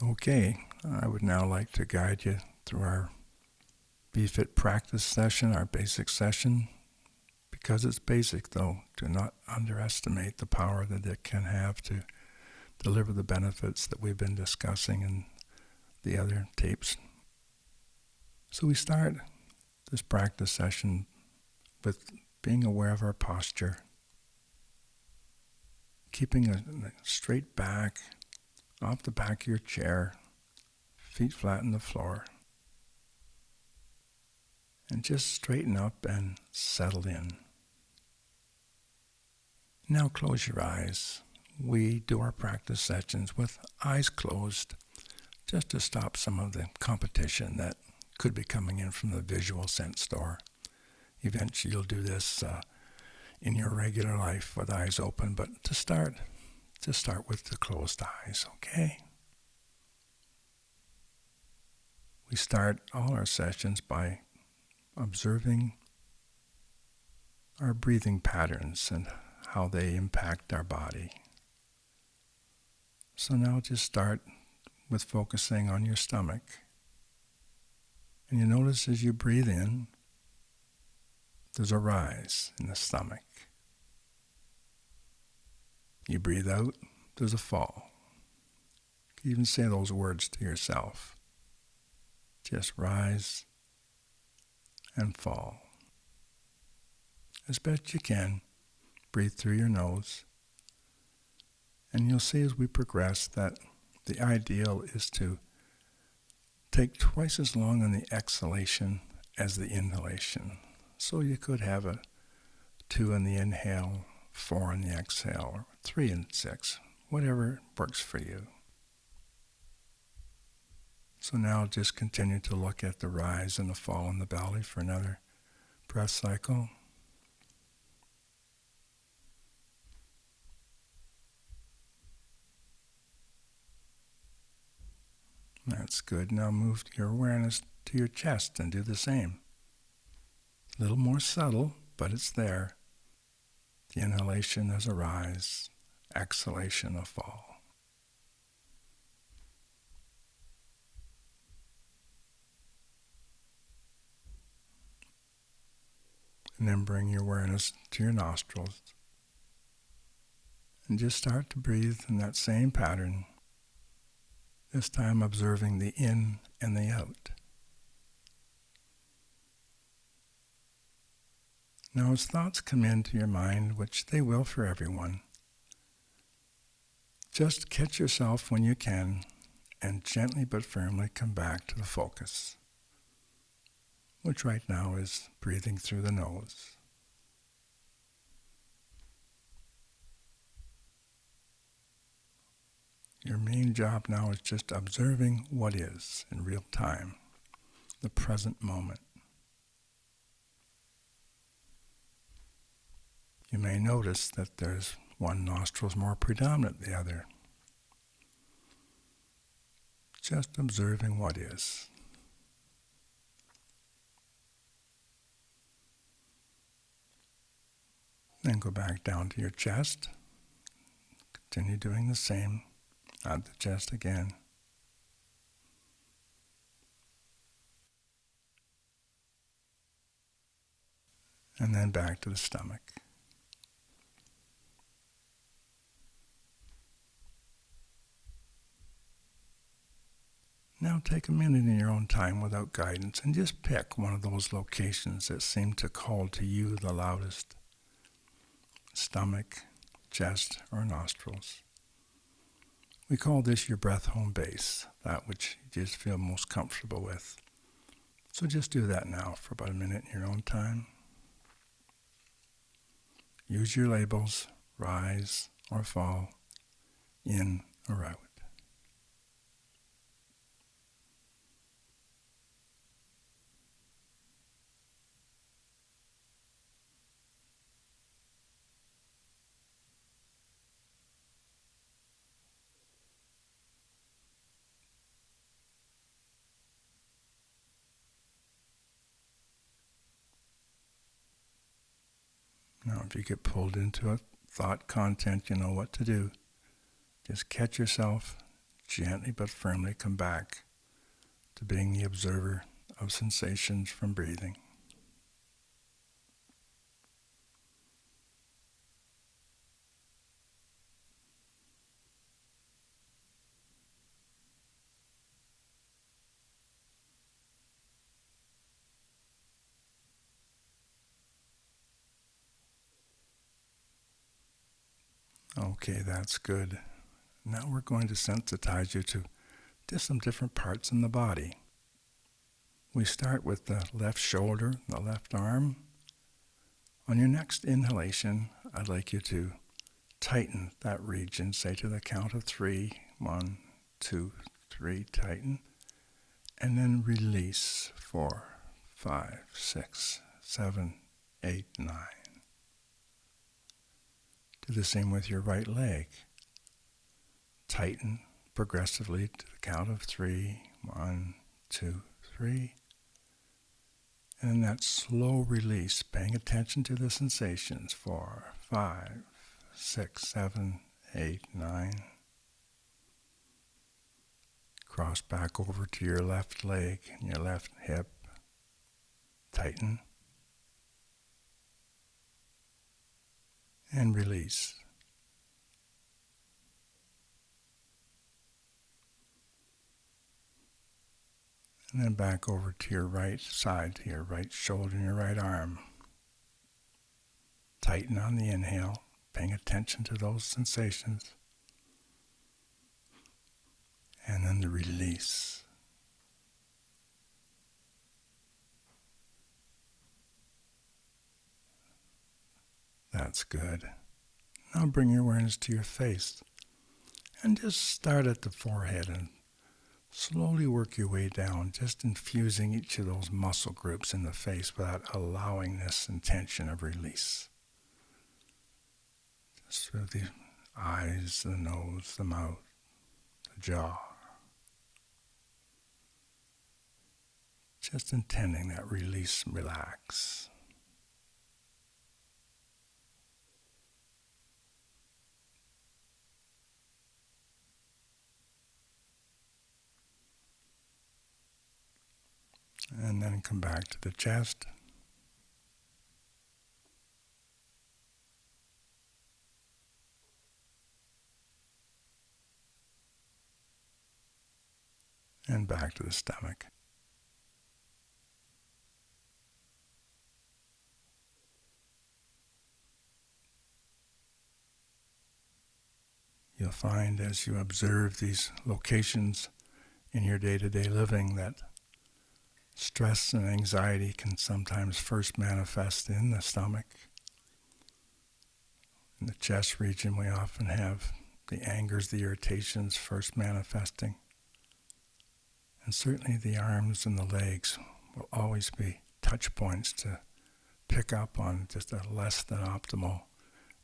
Okay, I would now like to guide you through our BFit practice session, our basic session. Because it's basic, though, do not underestimate the power that it can have to deliver the benefits that we've been discussing in the other tapes. So we start this practice session with being aware of our posture, keeping a straight back, off the back of your chair, feet flat on the floor, and just straighten up and settle in. Now close your eyes. We do our practice sessions with eyes closed, just to stop some of the competition that could be coming in from the visual sense door. Eventually you'll do this in your regular life with eyes open, but to start with the closed eyes, okay? We start all our sessions by observing our breathing patterns and how they impact our body. So now just start with focusing on your stomach. And you notice as you breathe in, there's a rise in the stomach. You breathe out, there's a fall. You can even say those words to yourself. Just rise and fall. As best you can, breathe through your nose. And you'll see as we progress that the ideal is to take twice as long on the exhalation as the inhalation. So you could have a 2 on the inhale, 4 on the exhale, or 3 and 6, whatever works for you. So now just continue to look at the rise and the fall in the belly for another breath cycle. That's good. Now move your awareness to your chest and do the same. A little more subtle, but it's there. The inhalation is a rise, exhalation a fall. And then bring your awareness to your nostrils. And just start to breathe in that same pattern, this time observing the in and the out. Now as thoughts come into your mind, which they will for everyone, just catch yourself when you can and gently but firmly come back to the focus, which right now is breathing through the nose. Your main job now is just observing what is in real time, the present moment. You may notice that there's one nostril is more predominant than the other. Just observing what is. Then go back down to your chest. Continue doing the same. Out the chest again. And then back to the stomach. Now take a minute in your own time without guidance and just pick one of those locations that seem to call to you the loudest. Stomach, chest, or nostrils. We call this your breath home base, that which you just feel most comfortable with. So just do that now for about a minute in your own time. Use your labels, rise or fall, in or out. Now, if you get pulled into a thought content, you know what to do. Just catch yourself, gently but firmly come back to being the observer of sensations from breathing. Okay, that's good. Now we're going to sensitize you to just some different parts in the body. We start with the left shoulder, the left arm. On your next inhalation, I'd like you to tighten that region, say to the count of 3. 1, 2, 3, tighten. And then release. 4, 5, 6, 7, 8, 9. Do the same with your right leg. Tighten progressively to the count of 3. 1, 2, 3. And in that slow release, paying attention to the sensations. 4, 5, 6, 7, 8, 9. Cross back over to your left leg and your left hip. Tighten. And release. And then back over to your right side, to your right shoulder and your right arm. Tighten on the inhale, paying attention to those sensations. And then the release. That's good. Now bring your awareness to your face. And just start at the forehead and slowly work your way down, just infusing each of those muscle groups in the face without allowing this intention of release. Just through the eyes, the nose, the mouth, the jaw. Just intending that release and relax. And then come back to the chest. And back to the stomach. You'll find as you observe these locations in your day-to-day living that stress and anxiety can sometimes first manifest in the stomach. In the chest region, we often have the angers, the irritations first manifesting. And certainly the arms and the legs will always be touch points to pick up on just a less than optimal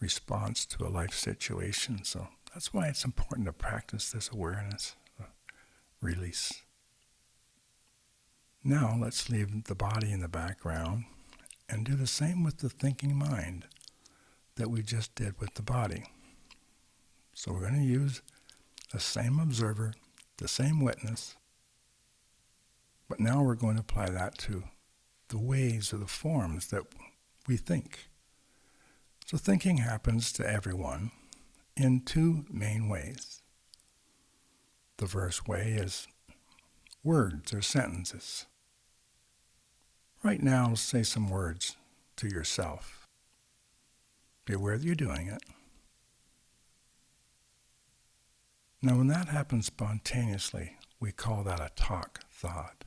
response to a life situation. So that's why it's important to practice this awareness, release. Now let's leave the body in the background and do the same with the thinking mind that we just did with the body. So we're going to use the same observer, the same witness, but now we're going to apply that to the ways or the forms that we think. So thinking happens to everyone in two main ways. The first way is words or sentences. Right now, say some words to yourself. Be aware that you're doing it. Now, when that happens spontaneously, we call that a talk thought.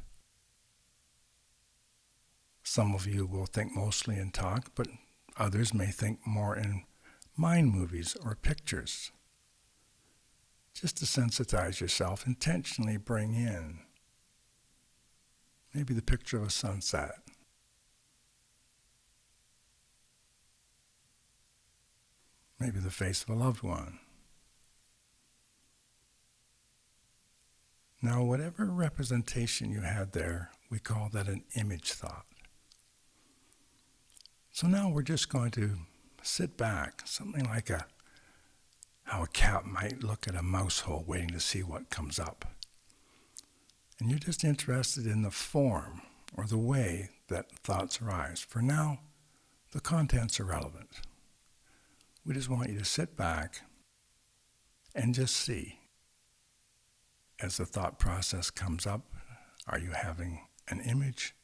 Some of you will think mostly in talk, but others may think more in mind movies or pictures. Just to sensitize yourself, intentionally bring in maybe the picture of a sunset. Maybe the face of a loved one. Now, whatever representation you had there, we call that an image thought. So now we're just going to sit back, something like a how a cat might look at a mouse hole waiting to see what comes up. And you're just interested in the form or the way that thoughts arise. For now, the content's irrelevant. We just want you to sit back and just see. As the thought process comes up, are you having an image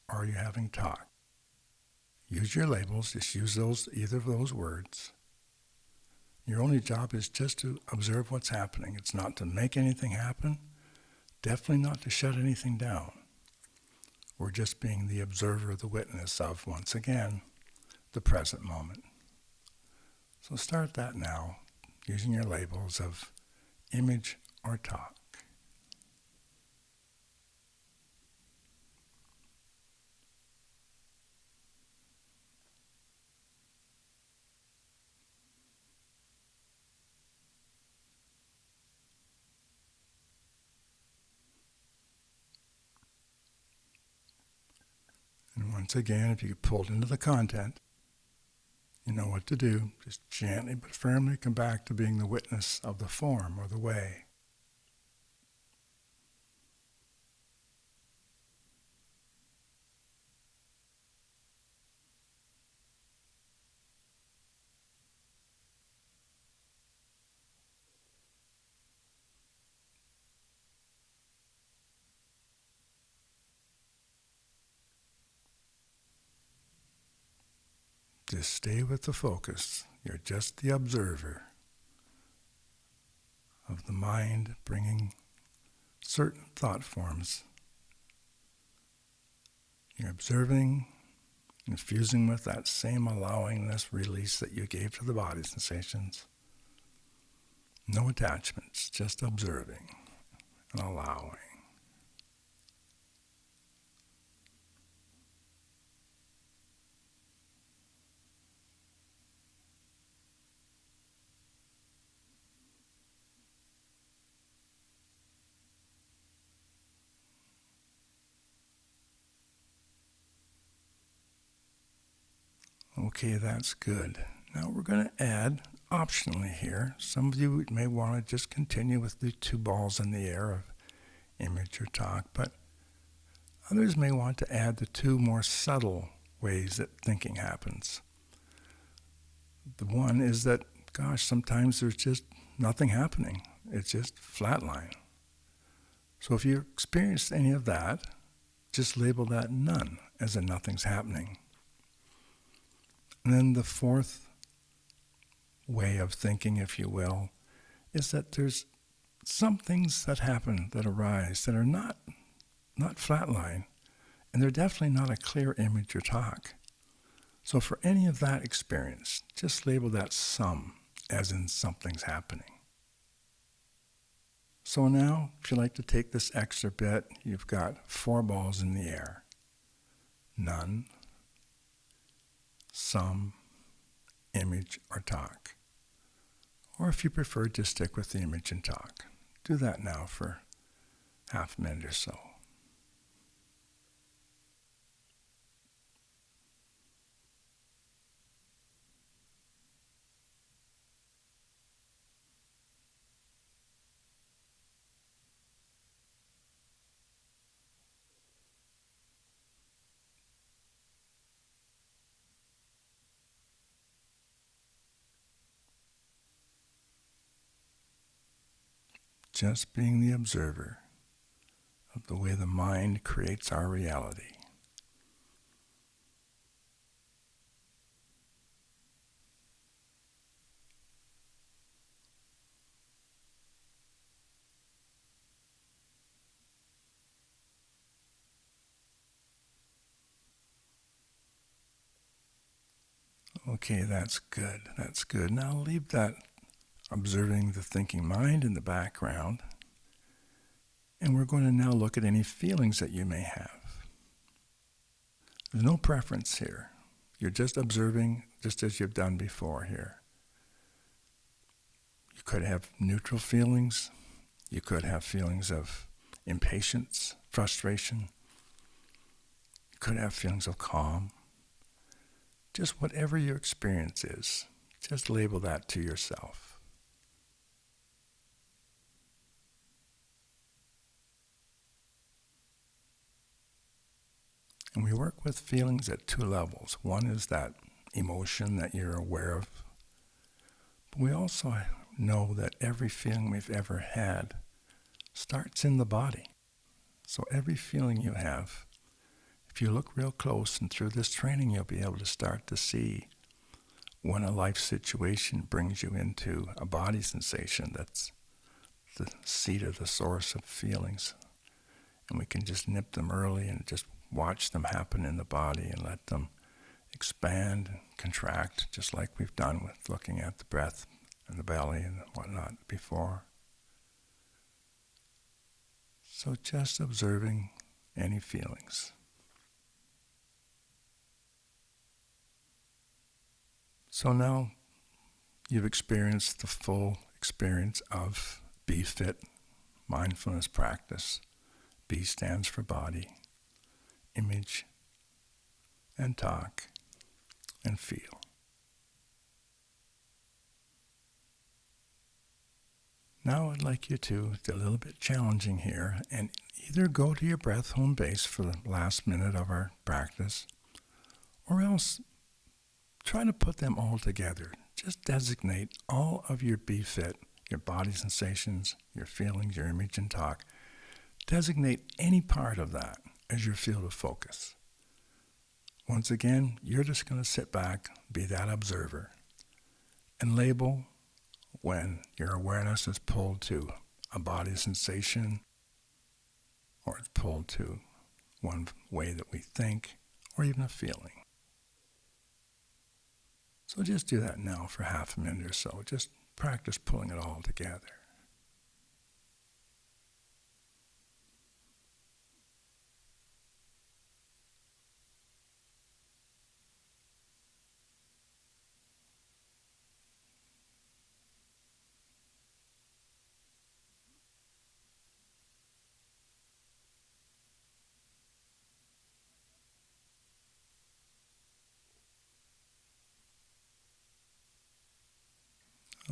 or are you having talk? Use your labels, just use either of those words. Your only job is just to observe what's happening. It's not to make anything happen, definitely not to shut anything down. We're just being the observer, the witness of, once again, the present moment. So start that now, using your labels of image or talk. And once again, if you get pulled into the content, you know what to do. Just gently but firmly come back to being the witness of the form or the way. Just stay with the focus. You're just the observer of the mind bringing certain thought forms. You're observing, infusing with that same allowingness release that you gave to the body sensations. No attachments, just observing and allowing. Okay, that's good. Now we're going to add, optionally here, some of you may want to just continue with the two balls in the air of image or talk, but others may want to add the two more subtle ways that thinking happens. The one is that, sometimes there's just nothing happening. It's just flatline. So if you experience any of that, just label that none, as in nothing's happening. And then the fourth way of thinking, if you will, is that there's some things that happen, that arise, that are not flatline, and they're definitely not a clear image or talk. So for any of that experience, just label that some, as in something's happening. So now, if you like to take this extra bit, you've got 4 balls in the air. None, some, image, or talk. Or if you prefer, just stick with the image and talk. Do that now for half a minute or so. Just being the observer of the way the mind creates our reality. Okay, that's good. That's good. Now leave that observing the thinking mind in the background. And we're going to now look at any feelings that you may have. There's no preference here. You're just observing just as you've done before here. You could have neutral feelings. You could have feelings of impatience, frustration. You could have feelings of calm. Just whatever your experience is, just label that to yourself. And we work with feelings at two levels. One is that emotion that you're aware of. But we also know that every feeling we've ever had starts in the body. So every feeling you have, if you look real close and through this training, you'll be able to start to see when a life situation brings you into a body sensation that's the seat of the source of feelings. And we can just nip them early and just watch them happen in the body and let them expand and contract, just like we've done with looking at the breath and the belly and whatnot before. So just observing any feelings. So now you've experienced the full experience of BFIT, mindfulness practice. B stands for body, image, and talk, and feel. Now I'd like you to do a little bit challenging here and either go to your breath home base for the last minute of our practice, or else try to put them all together. Just designate all of your BFIT, your body sensations, your feelings, your image and talk. Designate any part of that as your field of focus. Once again, you're just going to sit back, be that observer, and label when your awareness is pulled to a body sensation, or it's pulled to one way that we think, or even a feeling. So just do that now for half a minute or so. Just practice pulling it all together.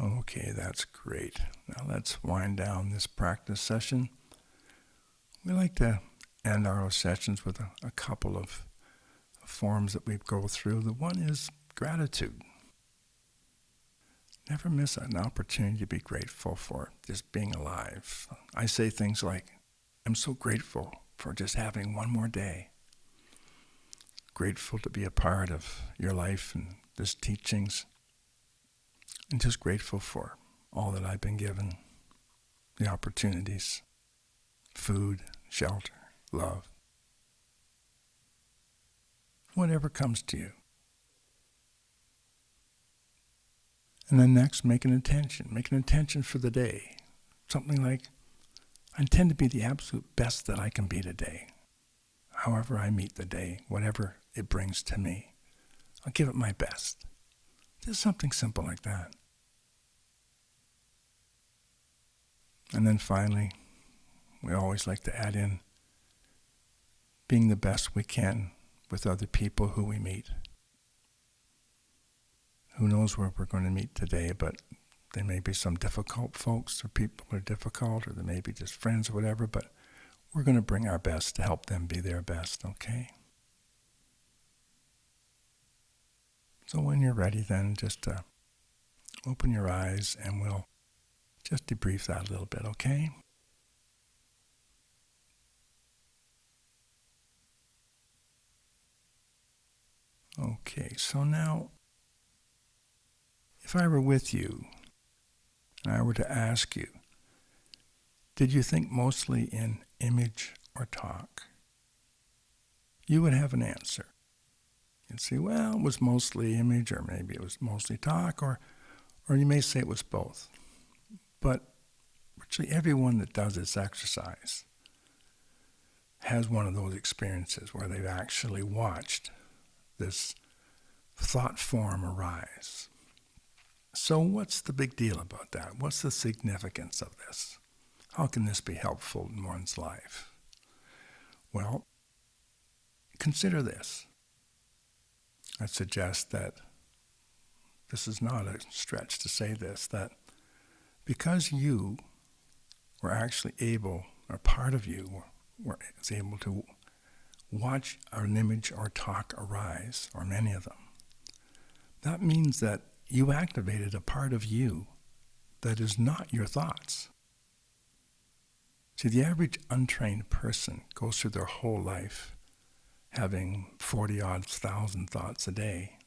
Okay, that's great. Now let's wind down this practice session. We like to end our sessions with a couple of forms that we go through. The one is gratitude. Never miss an opportunity to be grateful for just being alive. I say things like, I'm so grateful for just having one more day. Grateful to be a part of your life and this teachings. And just grateful for all that I've been given, the opportunities, food, shelter, love, whatever comes to you. And then next, make an intention for the day. Something like, I intend to be the absolute best that I can be today. However I meet the day, whatever it brings to me, I'll give it my best. Just something simple like that. And then finally, we always like to add in being the best we can with other people who we meet. Who knows where we're going to meet today, but there may be some difficult folks or people who are difficult, or there may be just friends or whatever, but we're going to bring our best to help them be their best, okay? So when you're ready then, just open your eyes and we'll just debrief that a little bit, okay? Okay, so now, if I were with you and I were to ask you, did you think mostly in image or talk? You would have an answer. You'd say, well, it was mostly image, or maybe it was mostly talk, or you may say it was both. But virtually everyone that does this exercise has one of those experiences where they've actually watched this thought form arise. So what's the big deal about that? What's the significance of this? How can this be helpful in one's life? Well, consider this. I suggest that this is not a stretch to say this, that because you were actually able, or part of you was able to watch an image or talk arise, or many of them, that means that you activated a part of you that is not your thoughts. See, the average untrained person goes through their whole life having 40-odd thousand thoughts a day.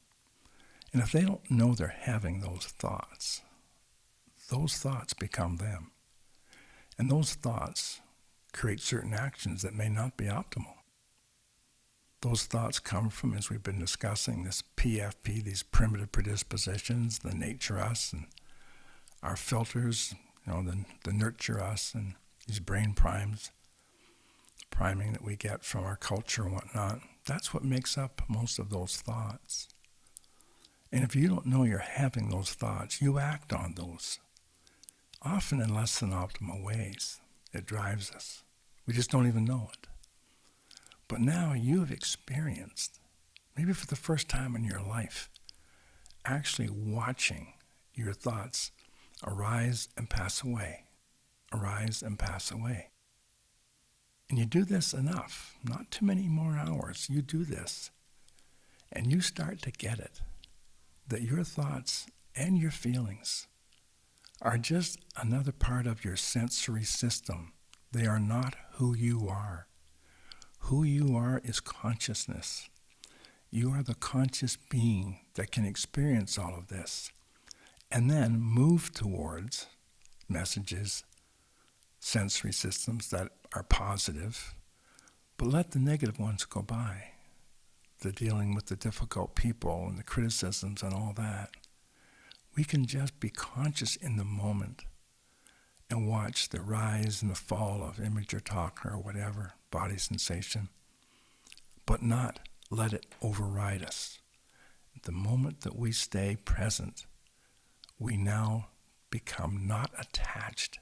And if they don't know they're having those thoughts become them. And those thoughts create certain actions that may not be optimal. Those thoughts come from, as we've been discussing, this PFP, these primitive predispositions, the nature us, and our filters, the nurture us, and these brain priming that we get from our culture and whatnot. That's what makes up most of those thoughts. And if you don't know you're having those thoughts, you act on those, often in less than optimal ways. It drives us. We just don't even know it. But now you have experienced, maybe for the first time in your life, actually watching your thoughts arise and pass away, arise and pass away. And you do this enough, not too many more hours. You do this, and you start to get it, that your thoughts and your feelings are just another part of your sensory system. They are not who you are. Who you are is consciousness. You are the conscious being that can experience all of this and then move towards messages, sensory systems that are positive, but let the negative ones go by. The dealing with the difficult people and the criticisms and all that. We can just be conscious in the moment and watch the rise and the fall of image or talk or whatever, body sensation, but not let it override us. The moment that we stay present, we now become not attached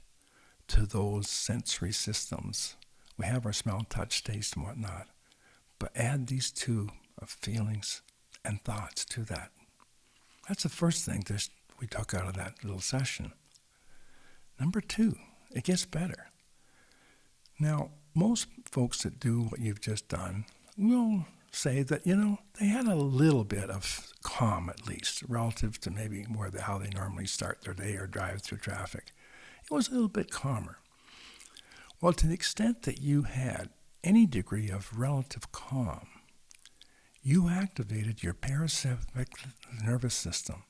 to those sensory systems. We have our smell, touch, taste, and whatnot, but add these two of feelings and thoughts to that. That's the first thing we took out of that little session. Number two, it gets better. Now, most folks that do what you've just done will say that, they had a little bit of calm, at least, relative to maybe how they normally start their day or drive through traffic. It was a little bit calmer. Well, to the extent that you had any degree of relative calm, you activated your parasympathetic nervous system.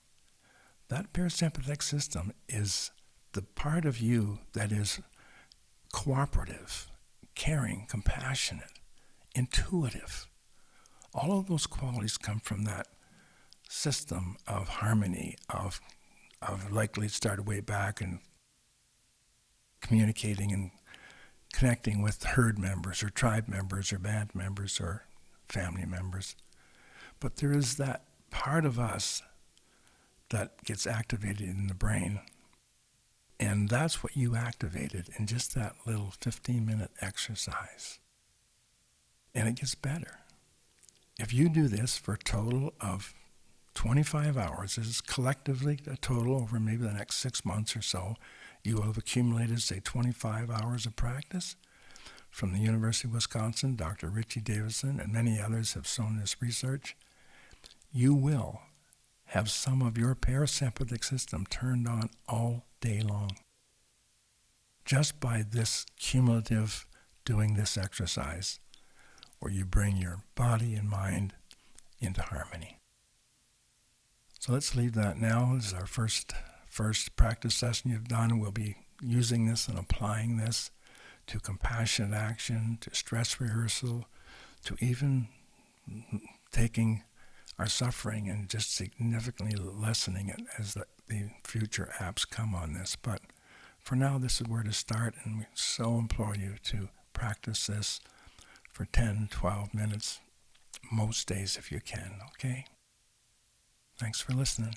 That parasympathetic system is the part of you that is cooperative, caring, compassionate, intuitive. All of those qualities come from that system of harmony, of likely started way back and communicating and connecting with herd members or tribe members or band members or family members. But there is that part of us that gets activated in the brain. And that's what you activated in just that little 15-minute exercise. And it gets better. If you do this for a total of 25 hours, this is collectively a total over maybe the next 6 months or so, you will have accumulated, say, 25 hours of practice. From the University of Wisconsin, Dr. Richie Davidson and many others have shown this research. You will have some of your parasympathetic system turned on all day long. Just by this cumulative doing this exercise, where you bring your body and mind into harmony. So let's leave that now. This is our first practice session you've done. We'll be using this and applying this to compassionate action, to stress rehearsal, to even taking our suffering and just significantly lessening it as the future apps come on this. But for now, this is where to start, and we so implore you to practice this for 10, 12 minutes, most days if you can, okay? Thanks for listening.